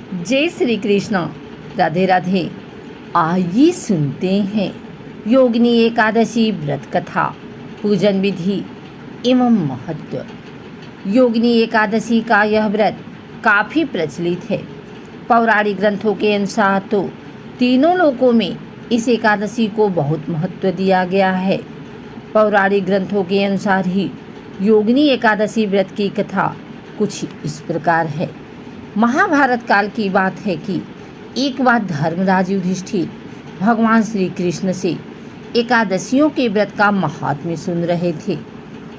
जय श्री कृष्ण। राधे राधे। आइए सुनते हैं योगिनी एकादशी व्रत कथा, पूजन विधि एवं महत्व। योगिनी एकादशी का यह व्रत काफ़ी प्रचलित है। पौराणिक ग्रंथों के अनुसार तो तीनों लोकों में इस एकादशी को बहुत महत्व दिया गया है। पौराणिक ग्रंथों के अनुसार ही योगिनी एकादशी व्रत की कथा कुछ इस प्रकार है। महाभारत काल की बात है कि एक बार धर्मराज युधिष्ठिर भगवान श्री कृष्ण से एकादशियों के व्रत का महात्म्य सुन रहे थे।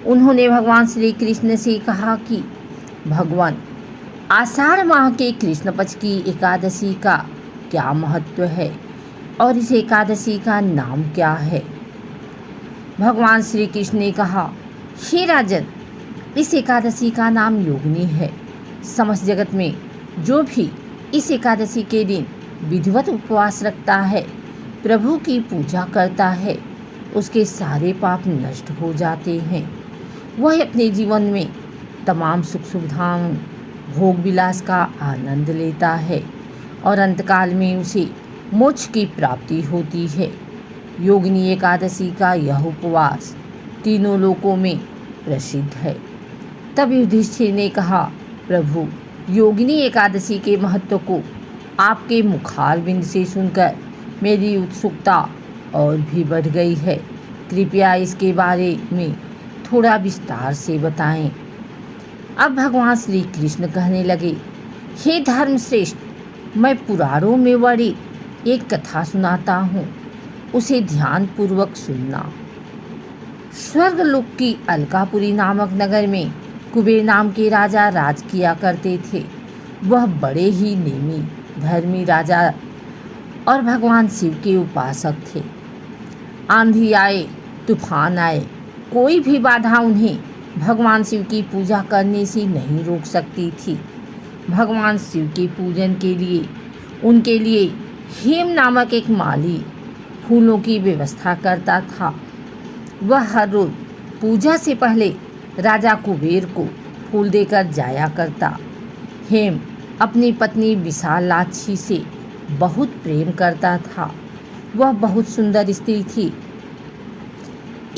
उन्होंने भगवान श्री कृष्ण से कहा कि भगवान, आषाढ़ माह के कृष्ण पक्ष की एकादशी का क्या महत्व है और इस एकादशी का नाम क्या है। भगवान श्री कृष्ण ने कहा, हे राजन, इस एकादशी का नाम योगिनी है। समस्त जगत में जो भी इस एकादशी के दिन विधिवत उपवास रखता है, प्रभु की पूजा करता है, उसके सारे पाप नष्ट हो जाते हैं। वह अपने जीवन में तमाम सुख सुविधाओं, भोग विलास का आनंद लेता है और अंतकाल में उसे मोक्ष की प्राप्ति होती है। योगिनी एकादशी का यह उपवास तीनों लोकों में प्रसिद्ध है। तब युधिष्ठिर ने कहा, प्रभु, योगिनी एकादशी के महत्व को आपके मुखारविंद से सुनकर मेरी उत्सुकता और भी बढ़ गई है। कृपया इसके बारे में थोड़ा विस्तार से बताएं। अब भगवान श्री कृष्ण कहने लगे, हे धर्मश्रेष्ठ, मैं पुराणों में वर्णित एक कथा सुनाता हूँ, उसे ध्यानपूर्वक सुनना। स्वर्गलोक की अलकापुरी नामक नगर में कुबेर नाम के राजा राज किया करते थे। वह बड़े ही नेमी धर्मी राजा और भगवान शिव के उपासक थे। आंधी आए, तूफान आए, कोई भी बाधा उन्हें भगवान शिव की पूजा करने से नहीं रोक सकती थी। भगवान शिव के पूजन के लिए उनके लिए हेम नामक एक माली फूलों की व्यवस्था करता था। वह हर रोज पूजा से पहले राजा कुबेर को फूल देकर जाया करता। हेम अपनी पत्नी विशालाक्षी से बहुत प्रेम करता था। वह बहुत सुंदर स्त्री थी।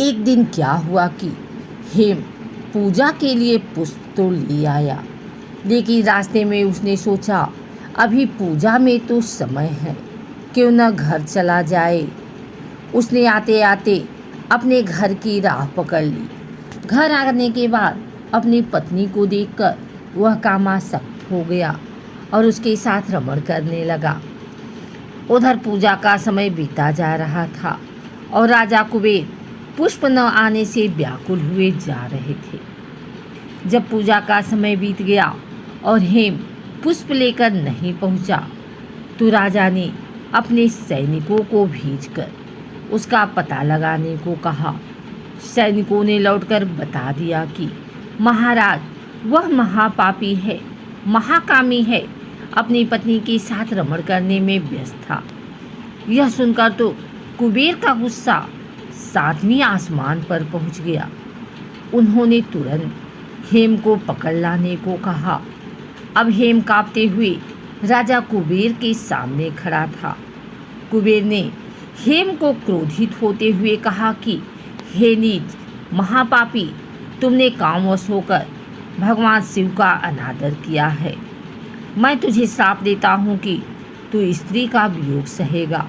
एक दिन क्या हुआ कि हेम पूजा के लिए पुष्प तो ले आया, लेकिन रास्ते में उसने सोचा, अभी पूजा में तो समय है, क्यों न घर चला जाए। उसने आते आते अपने घर की राह पकड़ ली। घर आने के बाद अपनी पत्नी को देखकर वह कामासक्त हो गया और उसके साथ रमण करने लगा। उधर पूजा का समय बीता जा रहा था और राजा कुबेर पुष्प न आने से व्याकुल हुए जा रहे थे। जब पूजा का समय बीत गया और हेम पुष्प लेकर नहीं पहुंचा, तो राजा ने अपने सैनिकों को भेजकर उसका पता लगाने को कहा। सैनिकों ने लौटकर बता दिया कि महाराज, वह महापापी है, महाकामी है, अपनी पत्नी के साथ रमण करने में व्यस्त था। यह सुनकर तो कुबेर का गुस्सा 7वें आसमान पर पहुंच गया। उन्होंने तुरंत हेम को पकड़ लाने को कहा। अब हेम कांपते हुए राजा कुबेर के सामने खड़ा था। कुबेर ने हेम को क्रोधित होते हुए कहा कि हे नीच, महापापी, तुमने कामवश होकर भगवान शिव का अनादर किया है। मैं तुझे श्राप देता हूँ कि तू स्त्री का वियोग सहेगा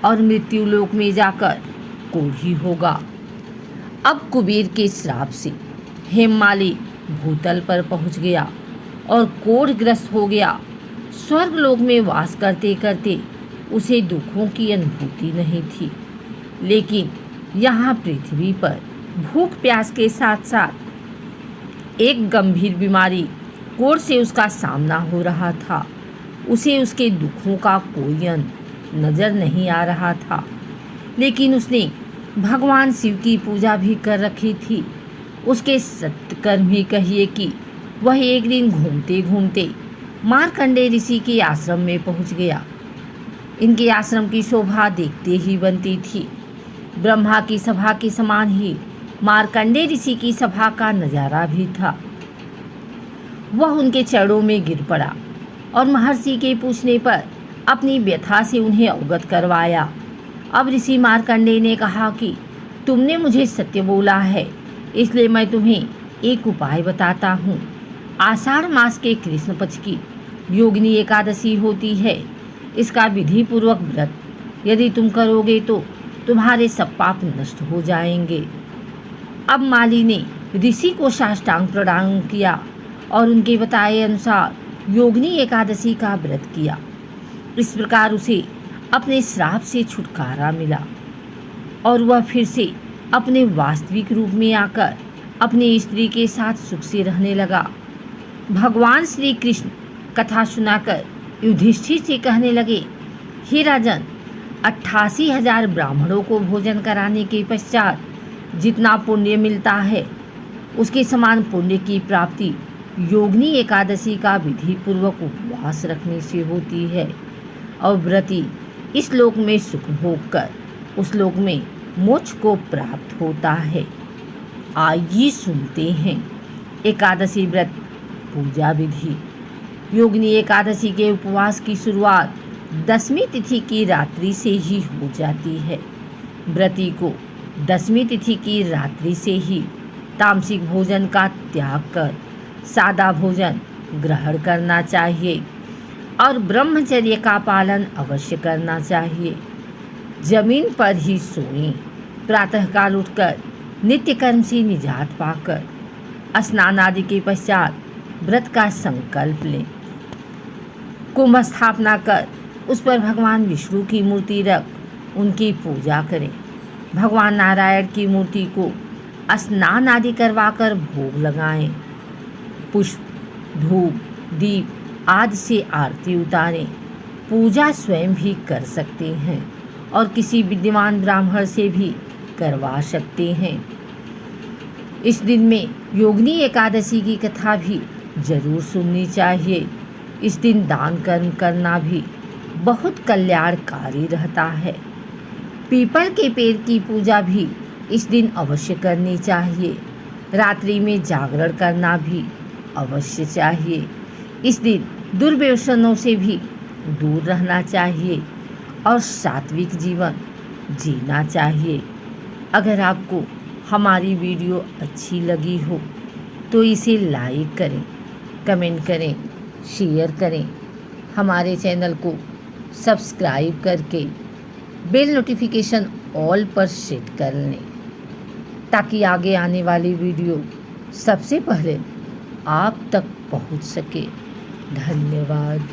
और मृत्यु लोक में जाकर कोढ़ी होगा। अब कुबेर के श्राप से हेममाली भूतल पर पहुँच गया और कोढ़ग्रस्त हो गया। स्वर्गलोक में वास करते करते उसे दुखों की अनुभूति नहीं थी, लेकिन यहाँ पृथ्वी पर भूख प्यास के साथ साथ एक गंभीर बीमारी कोढ़ से उसका सामना हो रहा था। उसे उसके दुखों का कोई अंत नज़र नहीं आ रहा था, लेकिन उसने भगवान शिव की पूजा भी कर रखी थी। उसके सत्कर्म ही कहिए कि वह एक दिन घूमते घूमते मार्कंडेय ऋषि के आश्रम में पहुंच गया। इनके आश्रम की शोभा देखते ही बनती थी। ब्रह्मा की सभा के समान ही मार्कंडेय ऋषि की सभा का नज़ारा भी था। वह उनके चरणों में गिर पड़ा और महर्षि के पूछने पर अपनी व्यथा से उन्हें अवगत करवाया। अब ऋषि मार्कंडेय ने कहा कि तुमने मुझे सत्य बोला है, इसलिए मैं तुम्हें एक उपाय बताता हूँ। आषाढ़ मास के कृष्ण पक्ष की योगिनी एकादशी होती है। इसका विधि पूर्वक व्रत यदि तुम करोगे तो तुम्हारे सब पाप नष्ट हो जाएंगे। अब माली ने ऋषि को साष्टांग प्रणाम किया और उनके बताए अनुसार योगिनी एकादशी का व्रत किया। इस प्रकार उसे अपने श्राप से छुटकारा मिला और वह फिर से अपने वास्तविक रूप में आकर अपनी स्त्री के साथ सुख से रहने लगा। भगवान श्री कृष्ण कथा सुनाकर युधिष्ठिर से कहने लगे, हे राजन, 88,000 ब्राह्मणों को भोजन कराने के पश्चात जितना पुण्य मिलता है उसके समान पुण्य की प्राप्ति योगिनी एकादशी का विधि पूर्वक उपवास रखने से होती है। और व्रती इस लोक में सुख भोग कर उस लोक में मोक्ष को प्राप्त होता है। आइए सुनते हैं एकादशी व्रत पूजा विधि। योगिनी एकादशी के उपवास की शुरुआत 10वीं तिथि की रात्रि से ही हो जाती है। व्रती को 10वीं तिथि की रात्रि से ही तामसिक भोजन का त्याग कर सादा भोजन ग्रहण करना चाहिए और ब्रह्मचर्य का पालन अवश्य करना चाहिए। जमीन पर ही सोएं। प्रातःकाल उठकर नित्य कर्म से निजात पाकर स्नान आदि के पश्चात व्रत का संकल्प लें। कुंभ स्थापना कर उस पर भगवान विष्णु की मूर्ति रख उनकी पूजा करें। भगवान नारायण की मूर्ति को स्नान आदि करवाकर भोग लगाएं। पुष्प, धूप, दीप आदि से आरती उतारें। पूजा स्वयं भी कर सकते हैं और किसी विद्यमान ब्राह्मण से भी करवा सकते हैं। इस दिन में योगिनी एकादशी की कथा भी जरूर सुननी चाहिए। इस दिन दान कर्म करना भी बहुत कल्याणकारी रहता है। पीपल के पेड़ की पूजा भी इस दिन अवश्य करनी चाहिए। रात्रि में जागरण करना भी अवश्य चाहिए। इस दिन दुर्व्यसनों से भी दूर रहना चाहिए और सात्विक जीवन जीना चाहिए। अगर आपको हमारी वीडियो अच्छी लगी हो तो इसे लाइक करें, कमेंट करें, शेयर करें। हमारे चैनल को सब्सक्राइब करके बेल नोटिफिकेशन ऑल पर सेट कर लें ताकि आगे आने वाली वीडियो सबसे पहले आप तक पहुंच सके। धन्यवाद।